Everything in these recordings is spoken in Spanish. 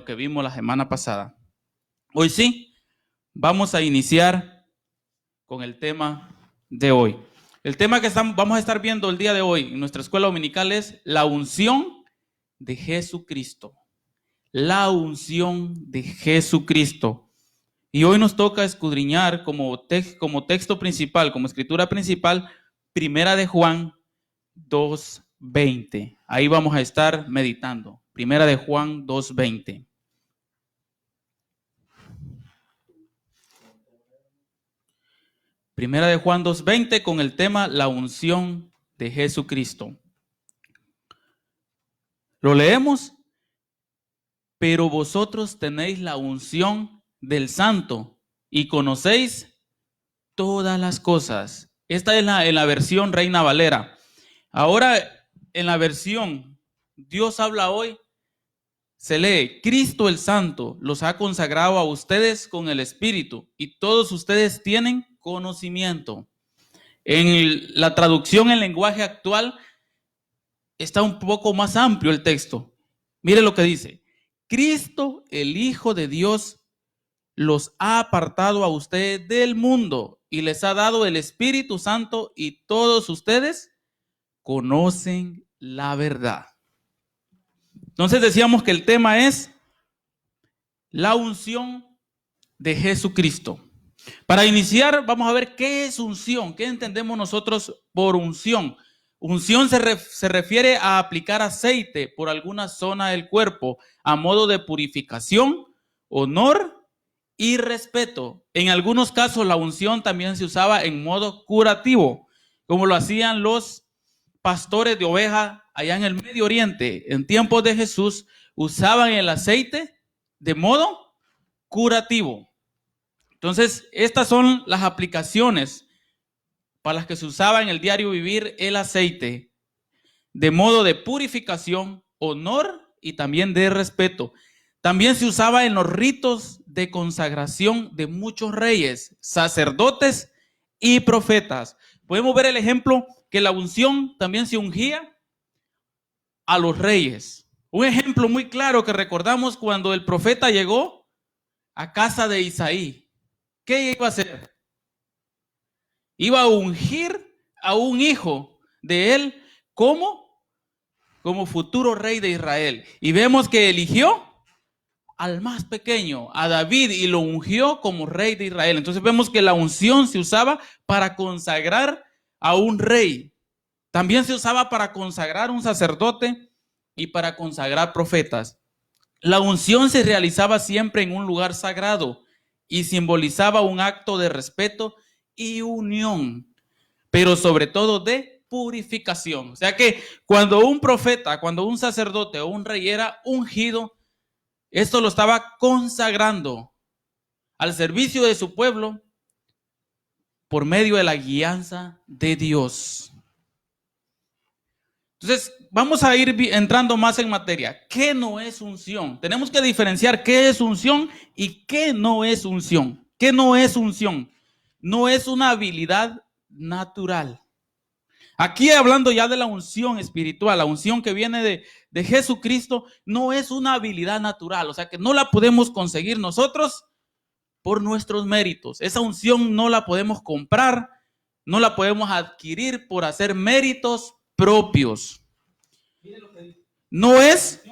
lo que vimos la semana pasada. Hoy sí, vamos a iniciar con el tema de hoy. El tema que vamos a estar viendo el día de hoy en nuestra escuela dominical es la unción de Jesucristo. La unción de Jesucristo. Y hoy nos toca escudriñar como texto principal, como escritura principal, Primera de Juan 2:20. Ahí vamos a estar meditando. Primera de Juan 2:20. Primera de Juan 2:20 con el tema la unción de Jesucristo. Lo leemos. Pero vosotros tenéis la unción del Santo y conocéis todas las cosas. Esta es en la versión Reina Valera. Ahora, en la versión Dios habla hoy, se lee: Cristo el Santo los ha consagrado a ustedes con el Espíritu y todos ustedes tienen conocimiento. En la traducción en lenguaje actual está un poco más amplio el texto. Mire lo que dice: Cristo, el Hijo de Dios, los ha apartado a ustedes del mundo y les ha dado el Espíritu Santo y todos ustedes conocen la verdad. Entonces decíamos que el tema es la unción de Jesucristo. Para iniciar, vamos a ver qué es unción, qué entendemos nosotros por unción. Unción se refiere a aplicar aceite por alguna zona del cuerpo a modo de purificación, honor y respeto. En algunos casos la unción también se usaba en modo curativo, como lo hacían los pastores de ovejas allá en el Medio Oriente. En tiempos de Jesús usaban el aceite de modo curativo. Entonces, estas son las aplicaciones para las que se usaba en el diario vivir el aceite, de modo de purificación, honor y también de respeto. También se usaba en los ritos de consagración de muchos reyes, sacerdotes y profetas. Podemos ver el ejemplo que la unción también se ungía a los reyes. Un ejemplo muy claro que recordamos cuando el profeta llegó a casa de Isaí. ¿Qué iba a hacer? Iba a ungir a un hijo de él como futuro rey de Israel. Y vemos que eligió al más pequeño, a David, y lo ungió como rey de Israel. Entonces vemos que la unción se usaba para consagrar a un rey. También se usaba para consagrar un sacerdote y para consagrar profetas. La unción se realizaba siempre en un lugar sagrado y simbolizaba un acto de respeto y unión, pero sobre todo de purificación. O sea que cuando un profeta, cuando un sacerdote o un rey era ungido, esto lo estaba consagrando al servicio de su pueblo por medio de la guianza de Dios. Entonces, vamos a ir entrando más en materia. ¿Qué no es unción? Tenemos que diferenciar qué es unción y qué no es unción. ¿Qué no es unción? No es una habilidad natural. Aquí hablando ya de la unción espiritual, la unción que viene de Jesucristo, no es una habilidad natural. O sea que no la podemos conseguir nosotros por nuestros méritos. Esa unción no la podemos comprar, no la podemos adquirir por hacer méritos propios. No es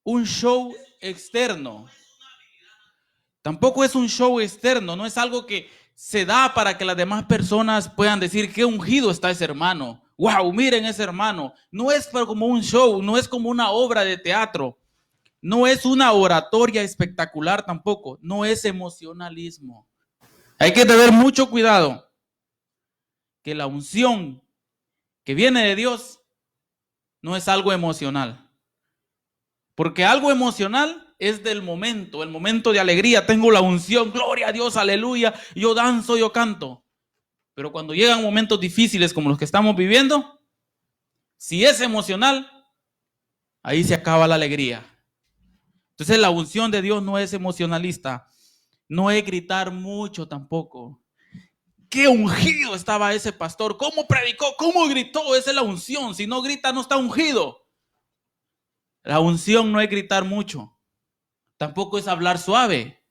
un show externo. Tampoco es un show externo, no es algo que se da para que las demás personas puedan decir qué ungido está ese hermano. Wow, miren ese hermano. No es como un show, no es como una obra de teatro. No es una oratoria espectacular tampoco, no es emocionalismo. Hay que tener mucho cuidado que la unción que viene de Dios no es algo emocional. Porque algo emocional es del momento, el momento de alegría. Tengo la unción, gloria a Dios, aleluya, yo danzo, yo canto. Pero cuando llegan momentos difíciles como los que estamos viviendo, si es emocional, ahí se acaba la alegría. Entonces la unción de Dios no es emocionalista, no es gritar mucho tampoco. qué ungido estaba ese pastor, cómo predicó, cómo gritó, esa es la unción. Si no grita, no está ungido. La unción no es gritar mucho, tampoco es hablar suave,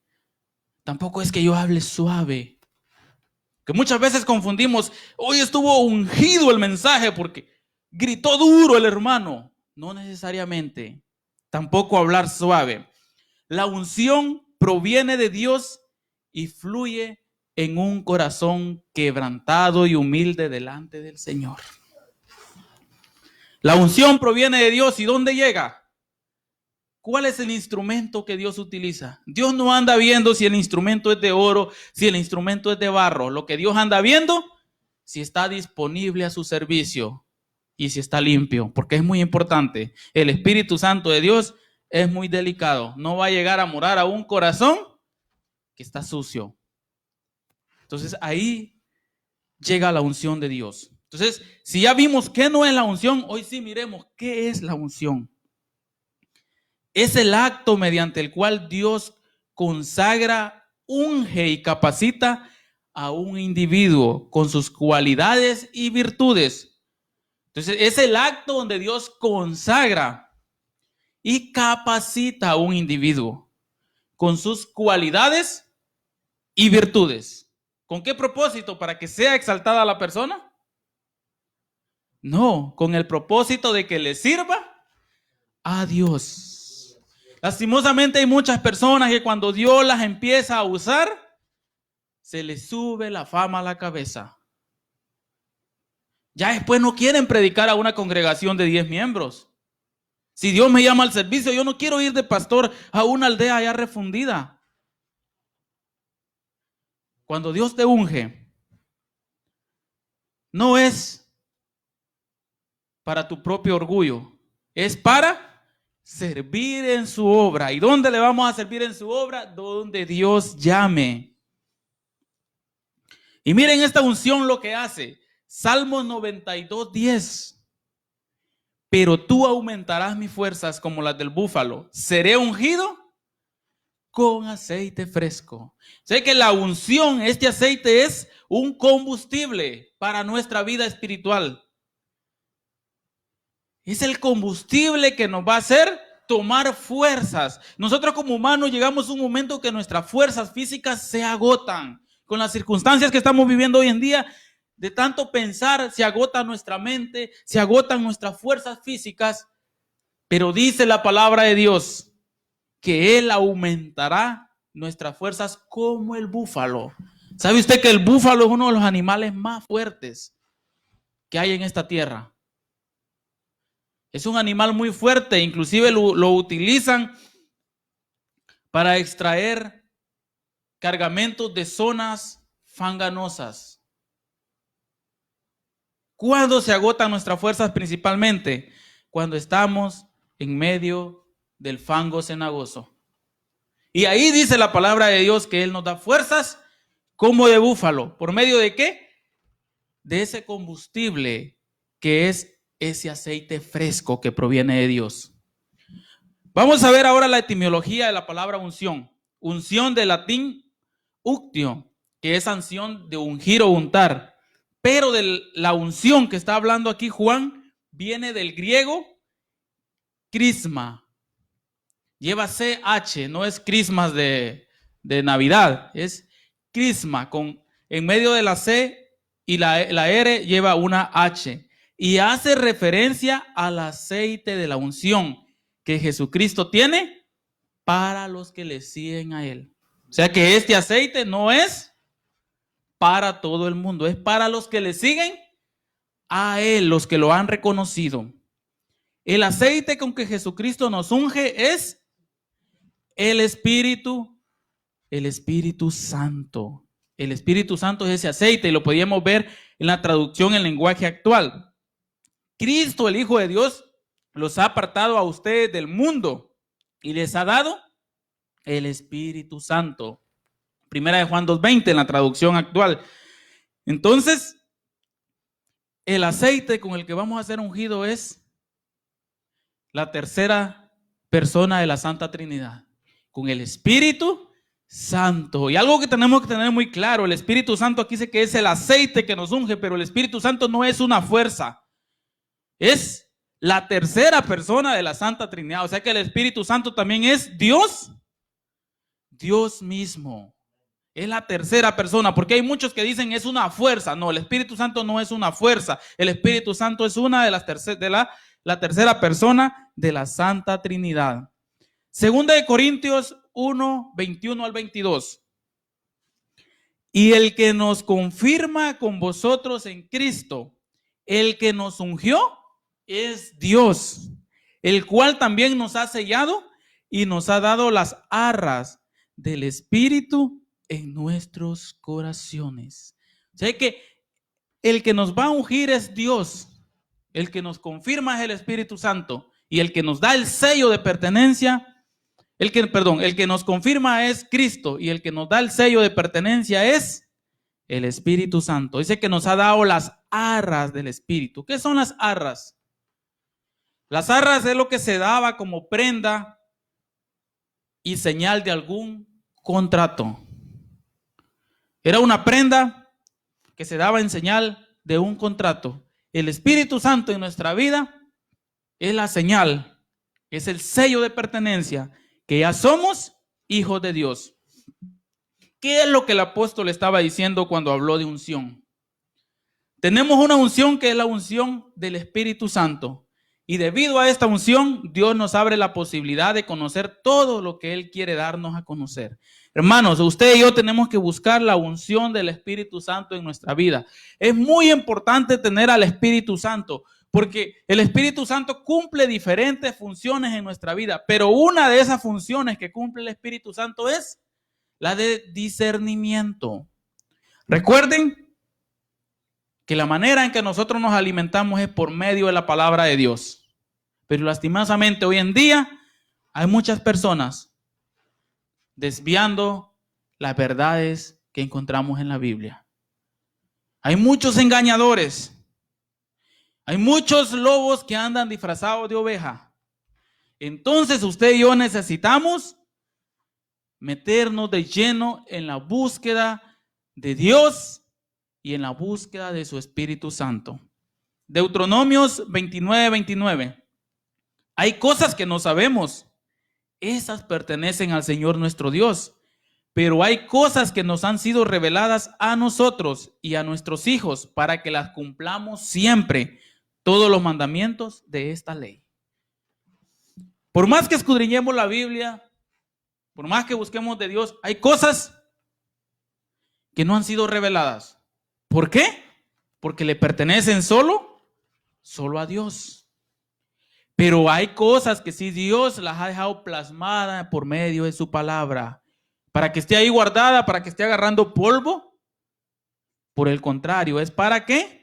tampoco es que yo hable suave. Que muchas veces confundimos, hoy estuvo ungido el mensaje porque gritó duro el hermano. No necesariamente, tampoco hablar suave. La unción proviene de Dios y fluye en un corazón quebrantado y humilde delante del Señor. La unción proviene de Dios. ¿Y dónde llega? ¿Cuál es el instrumento que Dios utiliza? Dios no anda viendo si el instrumento es de oro, si el instrumento es de barro. Lo que Dios anda viendo, si está disponible a su servicio y si está limpio, porque es muy importante. El Espíritu Santo de Dios es muy delicado. No va a llegar a morar a un corazón que está sucio. Entonces ahí llega la unción de Dios. Entonces, si ya vimos qué no es la unción, hoy sí miremos qué es la unción. Es el acto mediante el cual Dios consagra, unge y capacita a un individuo con sus cualidades y virtudes. Entonces, es el acto donde Dios consagra y capacita a un individuo con sus cualidades y virtudes. ¿Con qué propósito? ¿Para que sea exaltada la persona? No, con el propósito de que le sirva a Dios. Lastimosamente hay muchas personas que cuando Dios las empieza a usar, se les sube la fama a la cabeza. Ya después no quieren predicar a una congregación de 10 miembros. Si Dios me llama al servicio, yo no quiero ir de pastor a una aldea allá refundida. Cuando Dios te unge, no es para tu propio orgullo, es para servir en su obra. ¿Y dónde le vamos a servir en su obra? Donde Dios llame. Y miren esta unción lo que hace. Salmos 92:10. Pero tú aumentarás mis fuerzas como las del búfalo. Seré ungido con aceite fresco. Sé que la unción, este aceite es un combustible para nuestra vida espiritual. Es el combustible que nos va a hacer tomar fuerzas. Nosotros como humanos llegamos a un momento que nuestras fuerzas físicas se agotan. Con las circunstancias que estamos viviendo hoy en día, de tanto pensar, se agota nuestra mente, se agotan nuestras fuerzas físicas. Pero dice la palabra de Dios que Él aumentará nuestras fuerzas como el búfalo. ¿Sabe usted que el búfalo es uno de los animales más fuertes que hay en esta tierra? Es un animal muy fuerte, inclusive lo utilizan para extraer cargamentos de zonas fanganosas. ¿Cuándo se agotan nuestras fuerzas principalmente? Cuando estamos en medio del fango cenagoso. Y ahí dice la palabra de Dios que Él nos da fuerzas como de búfalo. ¿Por medio de qué? De ese combustible que es ese aceite fresco que proviene de Dios. Vamos a ver ahora la etimología de la palabra unción. Unción del latín unctio, que es acción de ungir o untar. Pero de la unción que está hablando aquí Juan viene del griego crisma. Lleva CH, no es Christmas de Navidad, es crisma. En medio de la C y la R lleva una H. Y hace referencia al aceite de la unción que Jesucristo tiene para los que le siguen a Él. O sea que este aceite no es para todo el mundo, es para los que le siguen a Él, los que lo han reconocido. El aceite con que Jesucristo nos unge es el Espíritu Santo. El Espíritu Santo es ese aceite y lo podíamos ver en la traducción en lenguaje actual. Cristo, el Hijo de Dios, los ha apartado a ustedes del mundo y les ha dado el Espíritu Santo. Primera de Juan 2:20 en la traducción actual. Entonces, el aceite con el que vamos a ser ungido es la tercera persona de la Santa Trinidad, con el Espíritu Santo. Y algo que tenemos que tener muy claro, el Espíritu Santo aquí dice que es el aceite que nos unge, pero el Espíritu Santo no es una fuerza, es la tercera persona de la Santa Trinidad. O sea que el Espíritu Santo también es Dios, Dios mismo. Es la tercera persona, porque hay muchos que dicen es una fuerza. No, el Espíritu Santo no es una fuerza. El Espíritu Santo es una de las la tercera persona de la Santa Trinidad. Segunda de Corintios 1, 21 al 22. Y el que nos confirma con vosotros en Cristo, el que nos ungió, es Dios, el cual también nos ha sellado y nos ha dado las arras del Espíritu en nuestros corazones. O sea que el que nos va a ungir es Dios, el que nos confirma es el Espíritu Santo y el que nos da el sello de pertenencia, el que nos confirma es Cristo y el que nos da el sello de pertenencia es el Espíritu Santo. Dice que nos ha dado las arras del Espíritu. ¿Qué son las arras? Las arras es lo que se daba como prenda y señal de algún contrato. Era una prenda que se daba en señal de un contrato. El Espíritu Santo en nuestra vida es la señal, es el sello de pertenencia, que ya somos hijos de Dios. ¿Qué es lo que el apóstol estaba diciendo cuando habló de unción? Tenemos una unción que es la unción del Espíritu Santo. Y debido a esta unción, Dios nos abre la posibilidad de conocer todo lo que Él quiere darnos a conocer. Hermanos, usted y yo tenemos que buscar la unción del Espíritu Santo en nuestra vida. Es muy importante tener al Espíritu Santo, porque el Espíritu Santo cumple diferentes funciones en nuestra vida, pero una de esas funciones que cumple el Espíritu Santo es la de discernimiento. Recuerden que la manera en que nosotros nos alimentamos es por medio de la palabra de Dios. Pero lastimosamente hoy en día hay muchas personas desviando las verdades que encontramos en la Biblia. Hay muchos engañadores. Hay muchos lobos que andan disfrazados de oveja. Entonces usted y yo necesitamos meternos de lleno en la búsqueda de Dios y en la búsqueda de su Espíritu Santo. Deuteronomios 29, 29. Hay cosas que no sabemos. Esas pertenecen al Señor nuestro Dios. Pero hay cosas que nos han sido reveladas a nosotros y a nuestros hijos para que las cumplamos siempre, todos los mandamientos de esta ley. Por más que escudriñemos la Biblia, por más que busquemos de Dios, hay cosas que no han sido reveladas. ¿Por qué? Porque le pertenecen solo a Dios. Pero hay cosas que sí Dios las ha dejado plasmadas por medio de su palabra, para que esté ahí guardada, para que esté agarrando polvo. Por el contrario, es para que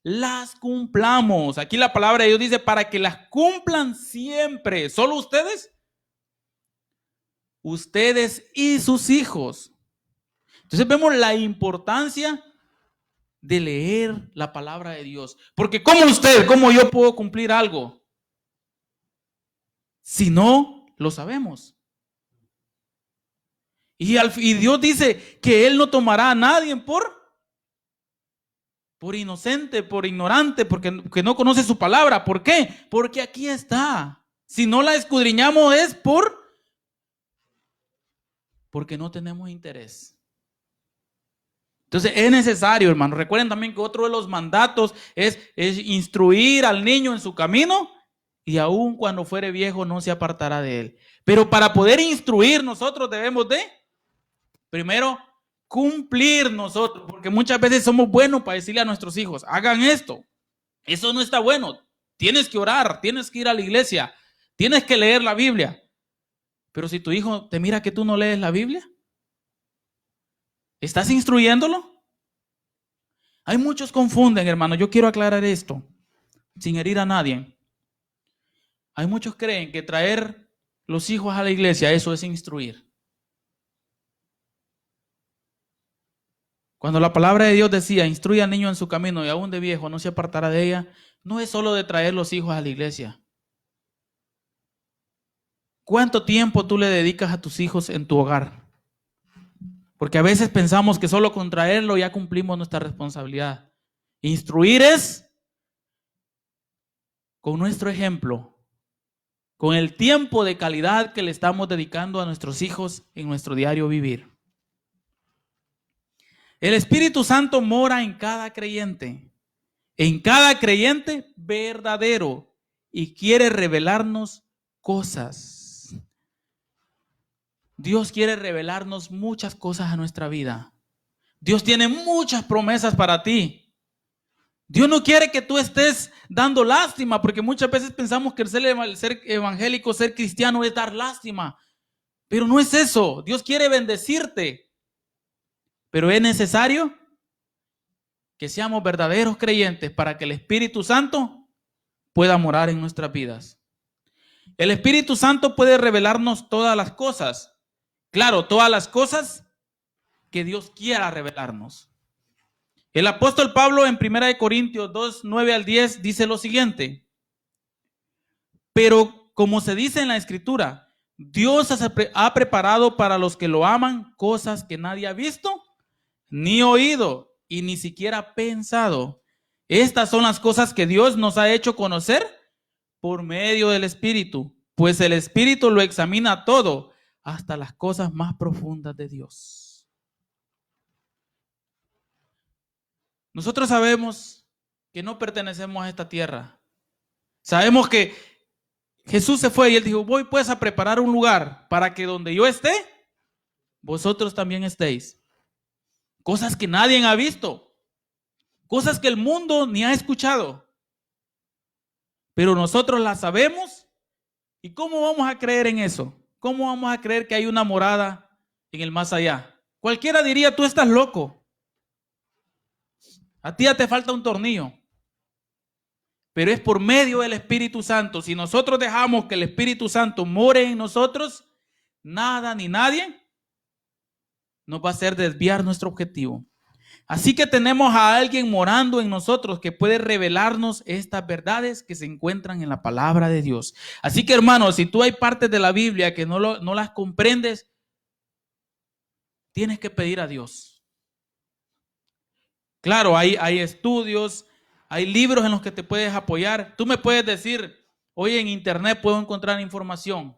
las cumplamos. Aquí la palabra de Dios dice para que las cumplan siempre. ¿Solo ustedes? Ustedes y sus hijos. Entonces vemos la importancia de leer la palabra de Dios. Porque ¿cómo usted, cómo yo puedo cumplir algo si no lo sabemos? Y Dios dice que Él no tomará a nadie por inocente, por ignorante, porque no conoce su palabra. ¿Por qué? Porque aquí está. Si no la escudriñamos es porque no tenemos interés. Entonces es necesario, hermano. Recuerden también que otro de los mandatos es instruir al niño en su camino y aun cuando fuere viejo no se apartará de él. Pero para poder instruir nosotros debemos de, primero, cumplir nosotros, porque muchas veces somos buenos para decirle a nuestros hijos, hagan esto. Eso no está bueno. Tienes que orar, tienes que ir a la iglesia, tienes que leer la Biblia. Pero si tu hijo te mira que tú no lees la Biblia, ¿estás instruyéndolo? Hay muchos confunden, hermano. Yo quiero aclarar esto, sin herir a nadie. Hay muchos creen que traer los hijos a la iglesia, eso es instruir. Cuando la palabra de Dios decía, instruye al niño en su camino y aún de viejo no se apartará de ella, no es solo de traer los hijos a la iglesia. ¿Cuánto tiempo tú le dedicas a tus hijos en tu hogar? Porque a veces pensamos que solo con traerlo ya cumplimos nuestra responsabilidad. Instruir es con nuestro ejemplo, con el tiempo de calidad que le estamos dedicando a nuestros hijos en nuestro diario vivir. El Espíritu Santo mora en cada creyente verdadero, y quiere revelarnos cosas. Dios quiere revelarnos muchas cosas a nuestra vida. Dios tiene muchas promesas para ti. Dios no quiere que tú estés dando lástima, porque muchas veces pensamos que el ser evangélico, ser cristiano es dar lástima. Pero no es eso. Dios quiere bendecirte. Pero es necesario que seamos verdaderos creyentes para que el Espíritu Santo pueda morar en nuestras vidas. El Espíritu Santo puede revelarnos todas las cosas. Claro, todas las cosas que Dios quiera revelarnos. El apóstol Pablo en 1 Corintios 2, 9 al 10 dice lo siguiente: pero como se dice en la Escritura, Dios ha preparado para los que lo aman cosas que nadie ha visto, ni oído, y ni siquiera pensado. Estas son las cosas que Dios nos ha hecho conocer por medio del Espíritu, pues el Espíritu lo examina todo, hasta las cosas más profundas de Dios. Nosotros sabemos que no pertenecemos a esta tierra. Sabemos que Jesús se fue y Él dijo: voy pues a preparar un lugar para que donde yo esté, vosotros también estéis. Cosas que nadie ha visto, cosas que el mundo ni ha escuchado, pero nosotros las sabemos. ¿Y cómo vamos a creer en eso? ¿Cómo vamos a creer que hay una morada en el más allá? Cualquiera diría: tú estás loco. A ti ya te falta un tornillo. Pero es por medio del Espíritu Santo. Si nosotros dejamos que el Espíritu Santo more en nosotros, nada ni nadie nos va a hacer desviar nuestro objetivo. Así que tenemos a alguien morando en nosotros que puede revelarnos estas verdades que se encuentran en la palabra de Dios. Así que, hermanos, si tú hay partes de la Biblia que no las comprendes, tienes que pedir a Dios. Claro, hay estudios, hay libros en los que te puedes apoyar. Tú me puedes decir: hoy en internet puedo encontrar información.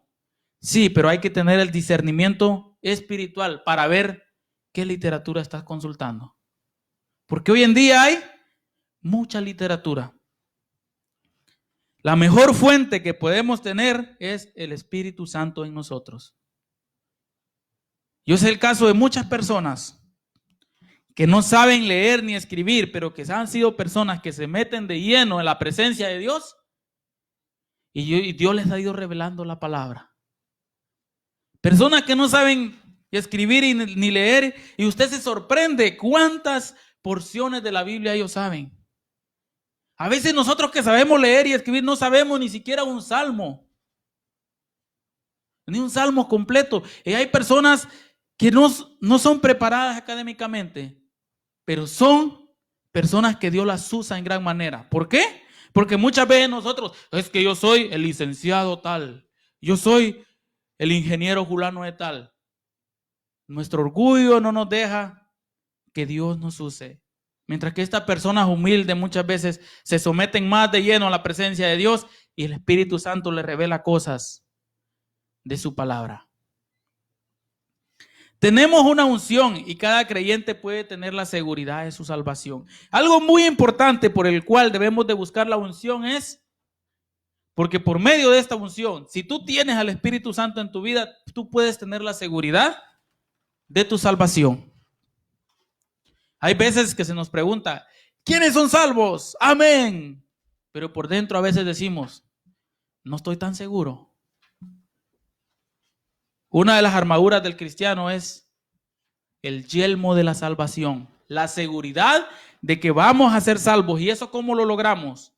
Sí, pero hay que tener el discernimiento espiritual para ver qué literatura estás consultando. Porque hoy en día hay mucha literatura. La mejor fuente que podemos tener es el Espíritu Santo en nosotros. Yo sé el caso de muchas personas que no saben leer ni escribir, pero que han sido personas que se meten de lleno en la presencia de Dios, y Dios les ha ido revelando la palabra. Personas que no saben escribir ni leer, y usted se sorprende cuántas porciones de la Biblia ellos saben. A veces nosotros que sabemos leer y escribir no sabemos ni siquiera un salmo, ni un salmo completo. Y hay personas que no son preparadas académicamente, pero son personas que Dios las usa en gran manera. ¿Por qué? Porque muchas veces nosotros: es que yo soy el licenciado tal, yo soy el ingeniero fulano de tal. Nuestro orgullo no nos deja que Dios nos use. Mientras que estas personas humildes muchas veces se someten más de lleno a la presencia de Dios, y el Espíritu Santo les revela cosas de su palabra. Tenemos una unción y cada creyente puede tener la seguridad de su salvación. Algo muy importante por el cual debemos de buscar la unción es porque por medio de esta unción, si tú tienes al Espíritu Santo en tu vida, tú puedes tener la seguridad de tu salvación. Hay veces que se nos pregunta: ¿quiénes son salvos? Amén. Pero por dentro a veces decimos: no estoy tan seguro. Una de las armaduras del cristiano es el yelmo de la salvación, la seguridad de que vamos a ser salvos. ¿Y eso cómo lo logramos?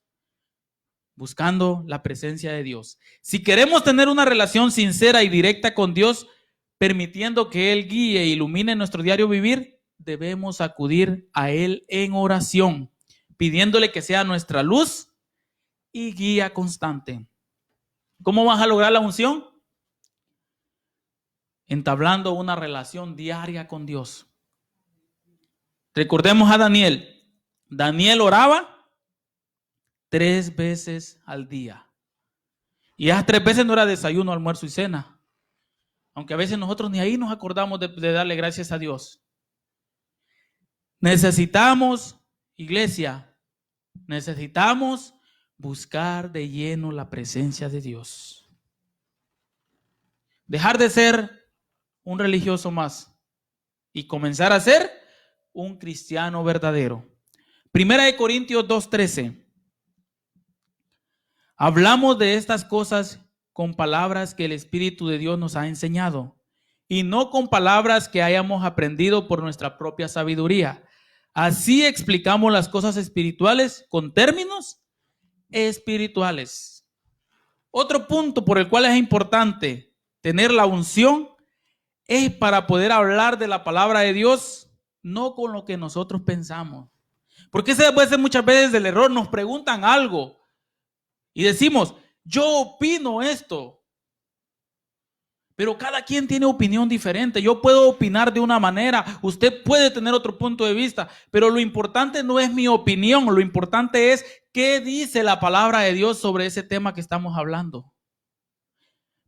Buscando la presencia de Dios. Si queremos tener una relación sincera y directa con Dios, permitiendo que Él guíe e ilumine nuestro diario vivir, debemos acudir a Él en oración, pidiéndole que sea nuestra luz y guía constante. ¿Cómo vas a lograr la unción? Entablando una relación diaria con Dios. Recordemos a Daniel. Daniel oraba 3 veces al día. Y esas 3 veces no era desayuno, almuerzo y cena. Aunque a veces nosotros ni ahí nos acordamos de darle gracias a Dios. Necesitamos, iglesia, necesitamos buscar de lleno la presencia de Dios. Dejar de ser un religioso más y comenzar a ser un cristiano verdadero. Primera de Corintios 2:13. Hablamos de estas cosas con palabras que el Espíritu de Dios nos ha enseñado y no con palabras que hayamos aprendido por nuestra propia sabiduría. Así explicamos las cosas espirituales con términos espirituales. Otro punto por el cual es importante tener la unción es para poder hablar de la palabra de Dios, no con lo que nosotros pensamos. Porque ese puede ser muchas veces el error. Nos preguntan algo y decimos, yo opino esto. Pero cada quien tiene opinión diferente. Yo puedo opinar de una manera, usted puede tener otro punto de vista, pero lo importante no es mi opinión, lo importante es qué dice la palabra de Dios sobre ese tema que estamos hablando.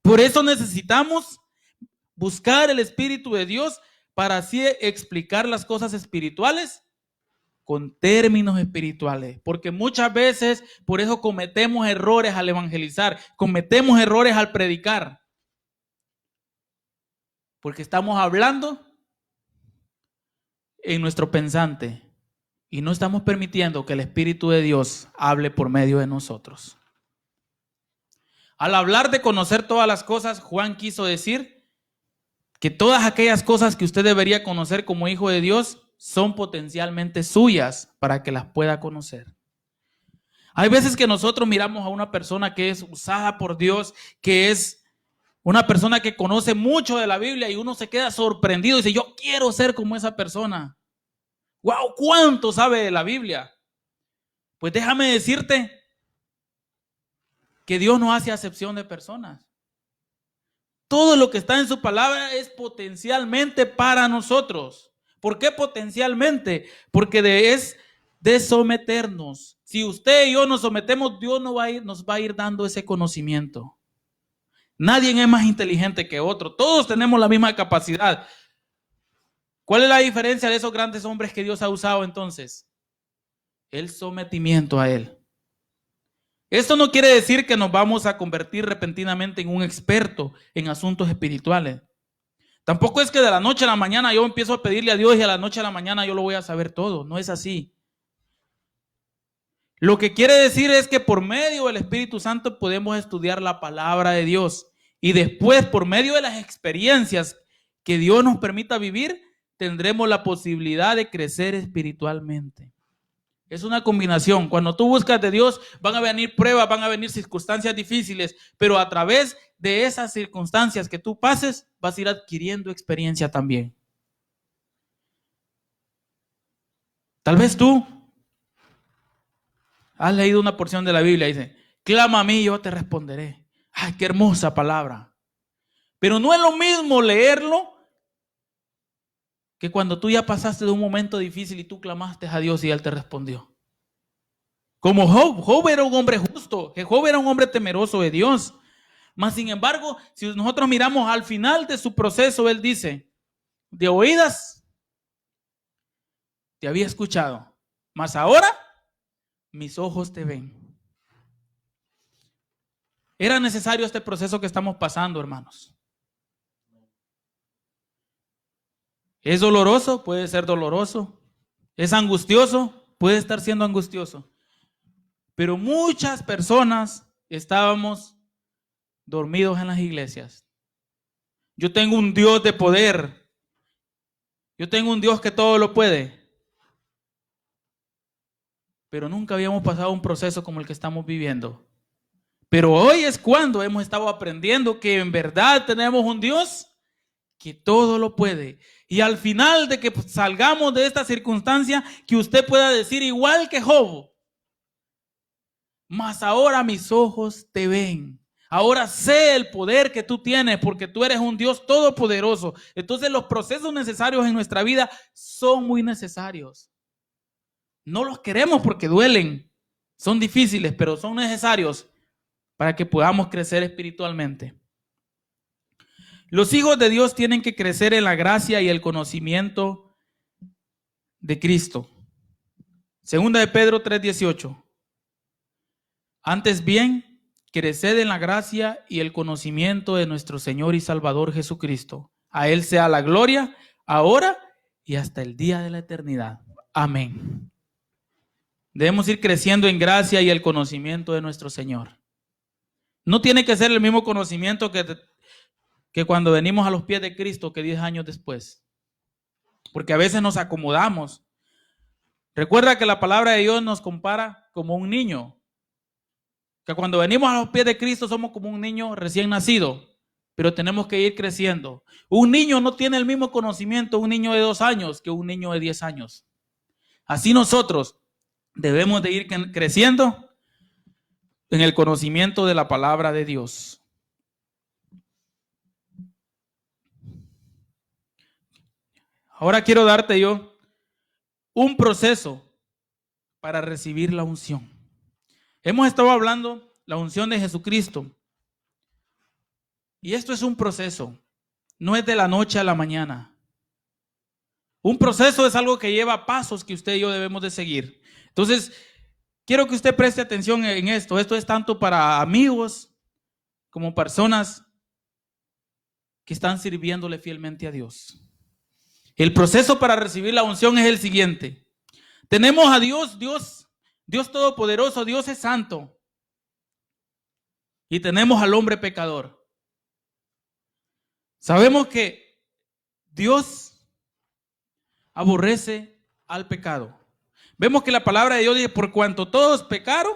Por eso necesitamos buscar el Espíritu de Dios para así explicar las cosas espirituales con términos espirituales, porque muchas veces por eso cometemos errores al evangelizar, cometemos errores al predicar. Porque estamos hablando en nuestro pensante y no estamos permitiendo que el Espíritu de Dios hable por medio de nosotros. Al hablar de conocer todas las cosas, Juan quiso decir que todas aquellas cosas que usted debería conocer como hijo de Dios son potencialmente suyas para que las pueda conocer. Hay veces que nosotros miramos a una persona que es usada por Dios, que es una persona que conoce mucho de la Biblia y uno se queda sorprendido y dice, yo quiero ser como esa persona. ¡Wow! ¿Cuánto sabe de la Biblia? Pues déjame decirte que Dios no hace acepción de personas. Todo lo que está en su palabra es potencialmente para nosotros. ¿Por qué potencialmente? Porque es de someternos. Si usted y yo nos sometemos, Dios nos va a ir dando ese conocimiento. Nadie es más inteligente que otro. Todos tenemos la misma capacidad. ¿Cuál es la diferencia de esos grandes hombres que Dios ha usado entonces? El sometimiento a Él. Esto no quiere decir que nos vamos a convertir repentinamente en un experto en asuntos espirituales. Tampoco es que de la noche a la mañana yo empiezo a pedirle a Dios y a la noche a la mañana yo lo voy a saber todo. No es así. Lo que quiere decir es que por medio del Espíritu Santo podemos estudiar la palabra de Dios y después por medio de las experiencias que Dios nos permita vivir, tendremos la posibilidad de crecer espiritualmente. Es una combinación. Cuando tú buscas de Dios, van a venir pruebas, van a venir circunstancias difíciles, pero a través de esas circunstancias que tú pases, vas a ir adquiriendo experiencia también. Tal vez tú has leído una porción de la Biblia y dice, clama a mí y yo te responderé. Ay, qué hermosa palabra. Pero no es lo mismo leerlo que cuando tú ya pasaste de un momento difícil y tú clamaste a Dios y Él te respondió. Como Job era un hombre justo, que Job era un hombre temeroso de Dios. Mas sin embargo, si nosotros miramos al final de su proceso, Él dice, de oídas te había escuchado, mas ahora mis ojos te ven. ¿Era necesario este proceso que estamos pasando, hermanos? ¿Es doloroso? Puede ser doloroso. ¿Es angustioso? Puede estar siendo angustioso. Pero muchas personas estábamos dormidos en las iglesias. Yo tengo un Dios de poder. Yo tengo un Dios que todo lo puede. Pero nunca habíamos pasado un proceso como el que estamos viviendo. Pero hoy es cuando hemos estado aprendiendo que en verdad tenemos un Dios que todo lo puede. Y al final de que salgamos de esta circunstancia, que usted pueda decir igual que Job, mas ahora mis ojos te ven. Ahora sé el poder que tú tienes porque tú eres un Dios todopoderoso. Entonces los procesos necesarios en nuestra vida son muy necesarios. No los queremos porque duelen, son difíciles, pero son necesarios para que podamos crecer espiritualmente. Los hijos de Dios tienen que crecer en la gracia y el conocimiento de Cristo. Segunda de Pedro 3:18. Antes bien, creced en la gracia y el conocimiento de nuestro Señor y Salvador Jesucristo. A Él sea la gloria, ahora y hasta el día de la eternidad. Amén. Debemos ir creciendo en gracia y el conocimiento de nuestro Señor. No tiene que ser el mismo conocimiento que cuando venimos a los pies de Cristo que 10 años después. Porque a veces nos acomodamos. Recuerda que la palabra de Dios nos compara como un niño. Que cuando venimos a los pies de Cristo somos como un niño recién nacido, pero tenemos que ir creciendo. Un niño no tiene el mismo conocimiento, un niño de 2 años, que un niño de 10 años. Así nosotros debemos de ir creciendo en el conocimiento de la palabra de Dios. Ahora quiero darte yo un proceso para recibir la unción. Hemos estado hablando la unción de Jesucristo. Y esto es un proceso. No es de la noche a la mañana. Un proceso es algo que lleva pasos que usted y yo debemos de seguir. Entonces, quiero que usted preste atención en esto. Esto es tanto para amigos como personas que están sirviéndole fielmente a Dios. El proceso para recibir la unción es el siguiente. Tenemos a Dios todopoderoso, Dios es santo. Y tenemos al hombre pecador. Sabemos que Dios aborrece al pecado. Vemos que la palabra de Dios dice, por cuanto todos pecaron,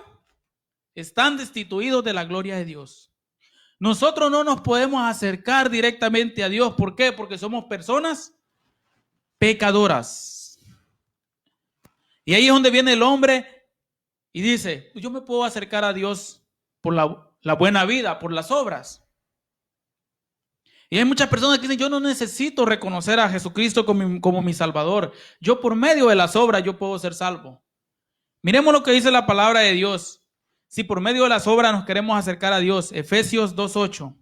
están destituidos de la gloria de Dios. Nosotros no nos podemos acercar directamente a Dios. ¿Por qué? Porque somos personas pecadoras. Y ahí es donde viene el hombre y dice, yo me puedo acercar a Dios por la buena vida, por las obras. Y hay muchas personas que dicen, yo no necesito reconocer a Jesucristo como mi Salvador. Yo por medio de las obras yo puedo ser salvo. Miremos lo que dice la palabra de Dios. Si por medio de las obras nos queremos acercar a Dios. Efesios 2:8.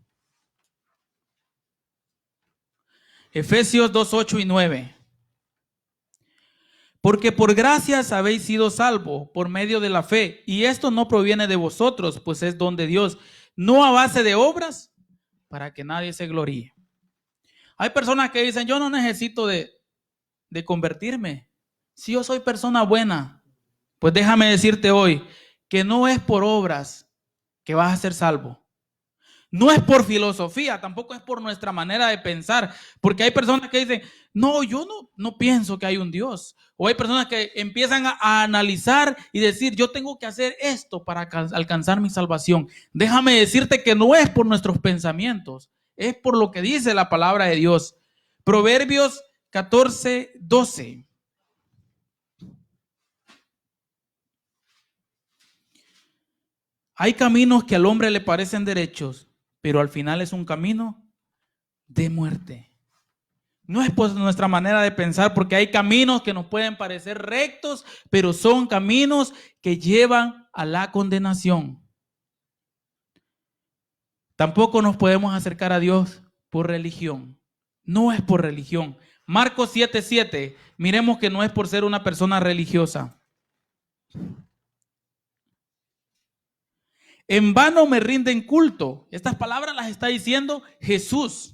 Efesios 2:8 y 9. Porque por gracias habéis sido salvos por medio de la fe. Y esto no proviene de vosotros, pues es don de Dios. No a base de obras, para que nadie se gloríe. Hay personas que dicen, yo no necesito de convertirme. Si yo soy persona buena, pues déjame decirte hoy que no es por obras que vas a ser salvo. No es por filosofía, tampoco es por nuestra manera de pensar, porque hay personas que dicen, no, yo no pienso que hay un Dios. O hay personas que empiezan a analizar y decir, yo tengo que hacer esto para alcanzar mi salvación. Déjame decirte que no es por nuestros pensamientos, es por lo que dice la palabra de Dios. Proverbios 14:12. Hay caminos que al hombre le parecen derechos, pero al final es un camino de muerte. No es por nuestra manera de pensar, porque hay caminos que nos pueden parecer rectos, pero son caminos que llevan a la condenación. Tampoco nos podemos acercar a Dios por religión. No es por religión. Marcos 7:7, miremos que no es por ser una persona religiosa. En vano me rinden culto. Estas palabras las está diciendo Jesús.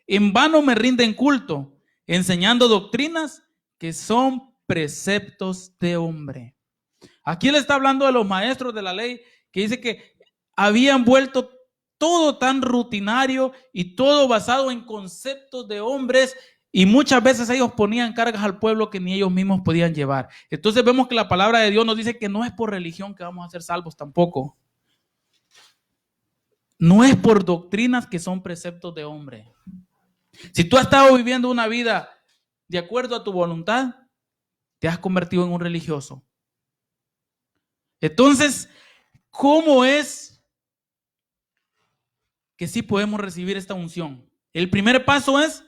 En vano me rinden culto, enseñando doctrinas que son preceptos de hombre. Aquí él está hablando de los maestros de la ley, que dice que habían vuelto todo tan rutinario y todo basado en conceptos de hombres, y muchas veces ellos ponían cargas al pueblo que ni ellos mismos podían llevar. Entonces vemos que la palabra de Dios nos dice que no es por religión que vamos a ser salvos tampoco. No es por doctrinas que son preceptos de hombre. Si tú has estado viviendo una vida de acuerdo a tu voluntad, te has convertido en un religioso. Entonces, ¿cómo es que sí podemos recibir esta unción. El primer paso es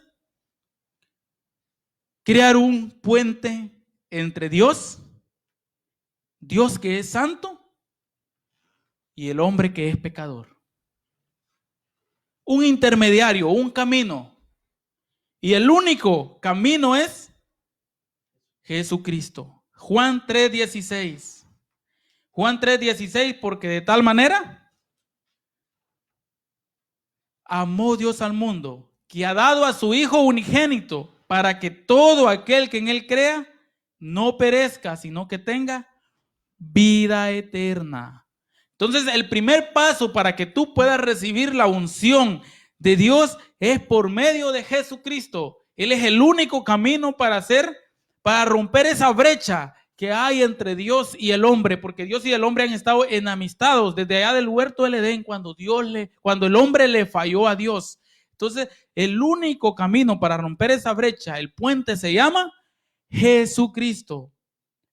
crear un puente entre Dios que es santo, y el hombre que es pecador. Un intermediario, un camino. Y el único camino es Jesucristo. Juan 3:16. Juan 3:16, porque de tal manera amó Dios al mundo, que ha dado a su Hijo unigénito, para que todo aquel que en él crea no perezca, sino que tenga vida eterna. Entonces, el primer paso para que tú puedas recibir la unción de Dios es por medio de Jesucristo. Él es el único camino para romper esa brecha que hay entre Dios y el hombre, porque Dios y el hombre han estado enamistados desde allá del huerto del Edén, cuando el hombre le falló a Dios. Entonces, el único camino para romper esa brecha, el puente, se llama Jesucristo.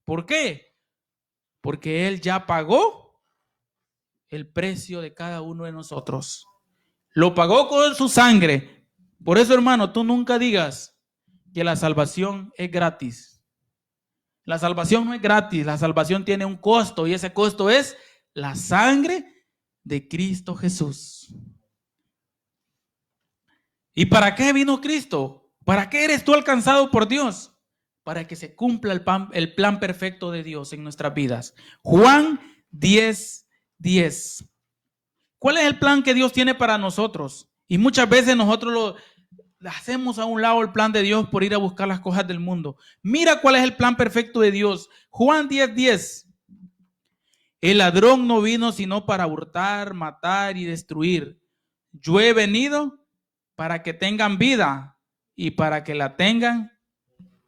¿Por qué? Porque Él ya pagó el precio de cada uno de nosotros. Lo pagó con su sangre. Por eso, hermano, tú nunca digas que la salvación es gratis. La salvación no es gratis, la salvación tiene un costo, y ese costo es la sangre de Cristo Jesús. ¿Y para qué vino Cristo? ¿Para qué eres tú alcanzado por Dios? Para que se cumpla el plan perfecto de Dios en nuestras vidas. Juan 10:10. ¿Cuál es el plan que Dios tiene para nosotros? Y muchas veces nosotros hacemos a un lado el plan de Dios por ir a buscar las cosas del mundo. Mira cuál es el plan perfecto de Dios. Juan 10:10. El ladrón no vino sino para hurtar, matar y destruir. Yo he venido para que tengan vida y para que la tengan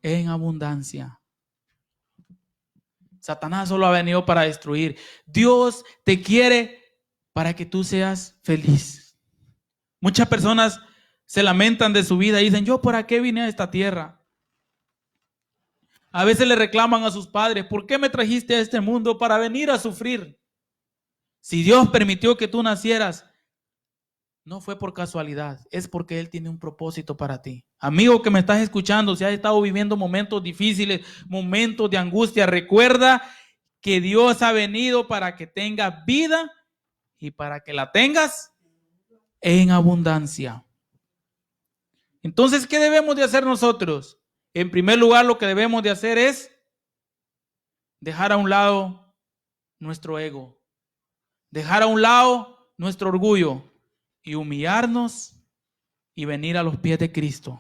en abundancia. Satanás solo ha venido para destruir. Dios te quiere para que tú seas feliz. Muchas personas se lamentan de su vida y dicen, ¿yo para qué vine a esta tierra? A veces le reclaman a sus padres, ¿por qué me trajiste a este mundo para venir a sufrir? Si Dios permitió que tú nacieras, no fue por casualidad, es porque Él tiene un propósito para ti. Amigo que me estás escuchando, si has estado viviendo momentos difíciles, momentos de angustia, recuerda que Dios ha venido para que tengas vida y para que la tengas en abundancia. Entonces, ¿qué debemos de hacer nosotros? En primer lugar, lo que debemos de hacer es dejar a un lado nuestro ego, dejar a un lado nuestro orgullo y humillarnos y venir a los pies de Cristo.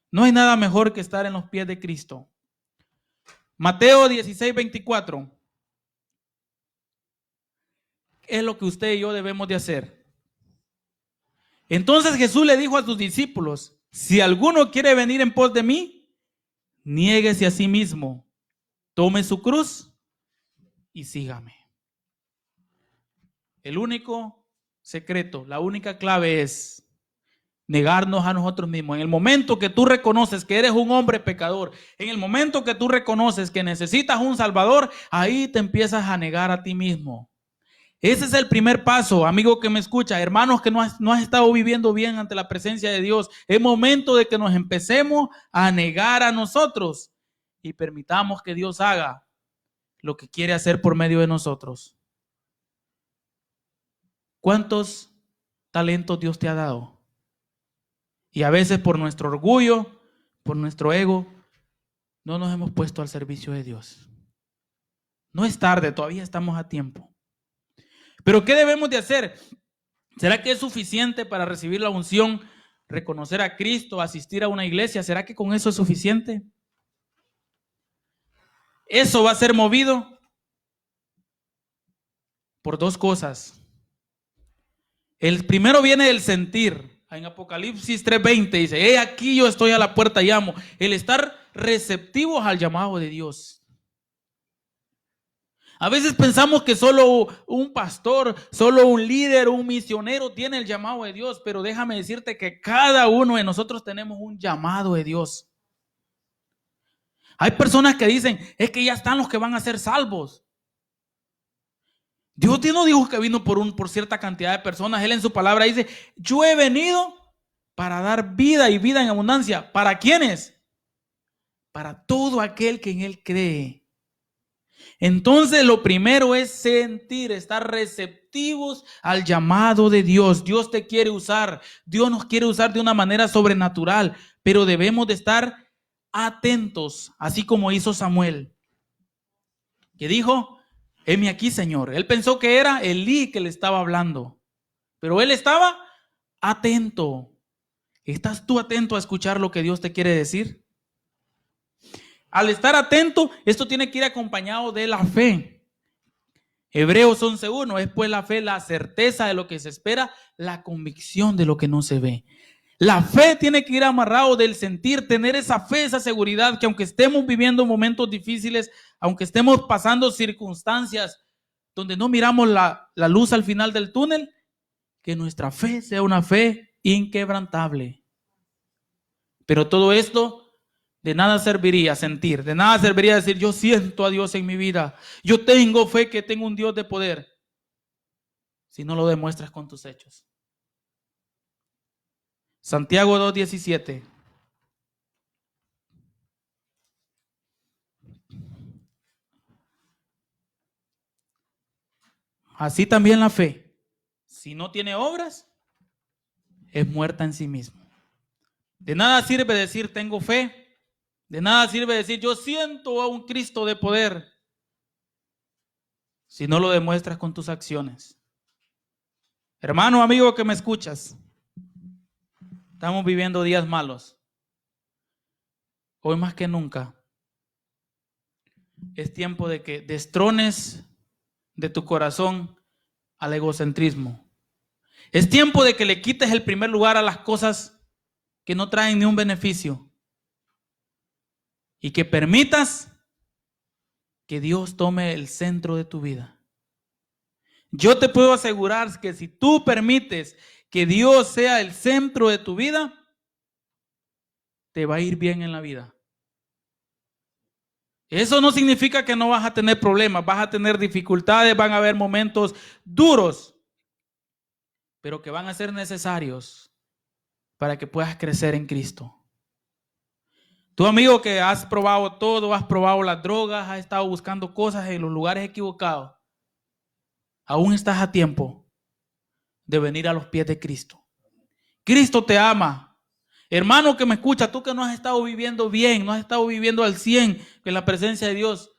No hay nada mejor que estar en los pies de Cristo. Mateo 16:24. Es lo que usted y yo debemos de hacer. Entonces Jesús le dijo a sus discípulos, si alguno quiere venir en pos de mí, niéguese a sí mismo, tome su cruz y sígame. El único secreto, la única clave es negarnos a nosotros mismos. En el momento que tú reconoces que eres un hombre pecador, en el momento que tú reconoces que necesitas un Salvador, ahí te empiezas a negar a ti mismo. Ese es el primer paso, amigo que me escucha, hermanos que no has estado viviendo bien ante la presencia de Dios. Es momento de que nos empecemos a negar a nosotros y permitamos que Dios haga lo que quiere hacer por medio de nosotros. ¿Cuántos talentos Dios te ha dado? Y a veces por nuestro orgullo, por nuestro ego, no nos hemos puesto al servicio de Dios. No es tarde, todavía estamos a tiempo. Pero ¿qué debemos de hacer? ¿Será que es suficiente para recibir la unción, reconocer a Cristo, asistir a una iglesia? ¿Será que con eso es suficiente? Eso va a ser movido por dos cosas. El primero viene del sentir. En Apocalipsis 3:20 dice, he aquí yo estoy a la puerta y llamo. El estar receptivos al llamado de Dios. A veces pensamos que solo un pastor, solo un líder, un misionero tiene el llamado de Dios, pero déjame decirte que cada uno de nosotros tenemos un llamado de Dios. Hay personas que dicen, es que ya están los que van a ser salvos. Dios no dijo que vino por cierta cantidad de personas. Él en su palabra dice, yo he venido para dar vida y vida en abundancia. ¿Para quiénes? Para todo aquel que en Él cree. Entonces lo primero es sentir, estar receptivos al llamado de Dios. Dios te quiere usar. Dios nos quiere usar de una manera sobrenatural, pero debemos de estar atentos, así como hizo Samuel, que dijo, heme aquí, Señor. Él pensó que era Elí que le estaba hablando, pero él estaba atento. ¿Estás tú atento a escuchar lo que Dios te quiere decir? Al estar atento, esto tiene que ir acompañado de la fe. Hebreos 11:1 es pues la fe, la certeza de lo que se espera, la convicción de lo que no se ve. La fe tiene que ir amarrado del sentir, tener esa fe, esa seguridad que aunque estemos viviendo momentos difíciles, aunque estemos pasando circunstancias donde no miramos la luz al final del túnel, que nuestra fe sea una fe inquebrantable. Pero todo esto de nada serviría sentir, de nada serviría decir yo siento a Dios en mi vida, yo tengo fe que tengo un Dios de poder, si no lo demuestras con tus hechos. Santiago 2:17. Así también la fe, si no tiene obras, es muerta en sí misma. De nada sirve decir tengo fe, de nada sirve decir yo siento a un Cristo de poder, si no lo demuestras con tus acciones. Hermano, amigo que me escuchas, estamos viviendo días malos. Hoy más que nunca es tiempo de que destrones de tu corazón al egocentrismo. Es tiempo de que le quites el primer lugar a las cosas que no traen ni un beneficio y que permitas que Dios tome el centro de tu vida. Yo te puedo asegurar que si tú permites que Dios sea el centro de tu vida, te va a ir bien en la vida. Eso no significa que no vas a tener problemas, vas a tener dificultades, van a haber momentos duros, pero que van a ser necesarios para que puedas crecer en Cristo. Tú, amigo, que has probado todo, has probado las drogas, has estado buscando cosas en los lugares equivocados, aún estás a tiempo de venir a los pies de Cristo. Cristo te ama. Hermano que me escucha, tú que no has estado viviendo bien, no has estado viviendo al 100 en la presencia de Dios,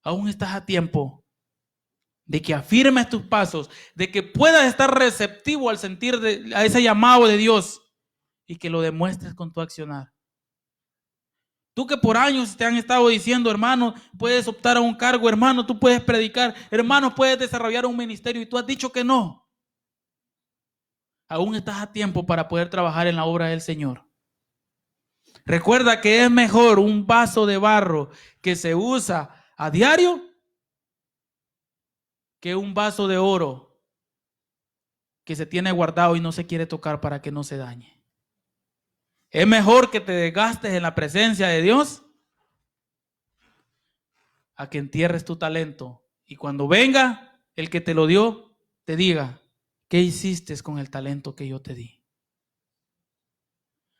aún estás a tiempo de que afirmes tus pasos, de que puedas estar receptivo al sentir a ese llamado de Dios y que lo demuestres con tu accionar. Tú que por años te han estado diciendo, hermano, puedes optar a un cargo, hermano, tú puedes predicar, hermano, puedes desarrollar un ministerio y tú has dicho que no. Aún estás a tiempo para poder trabajar en la obra del Señor. Recuerda que es mejor un vaso de barro que se usa a diario que un vaso de oro que se tiene guardado y no se quiere tocar para que no se dañe. Es mejor que te desgastes en la presencia de Dios a que entierres tu talento y cuando venga el que te lo dio, te diga, ¿qué hiciste con el talento que yo te di?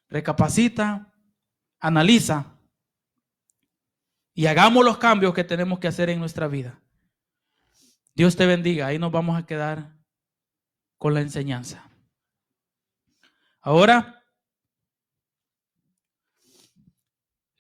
Recapacita, analiza y hagamos los cambios que tenemos que hacer en nuestra vida. Dios te bendiga. Ahí nos vamos a quedar con la enseñanza. Ahora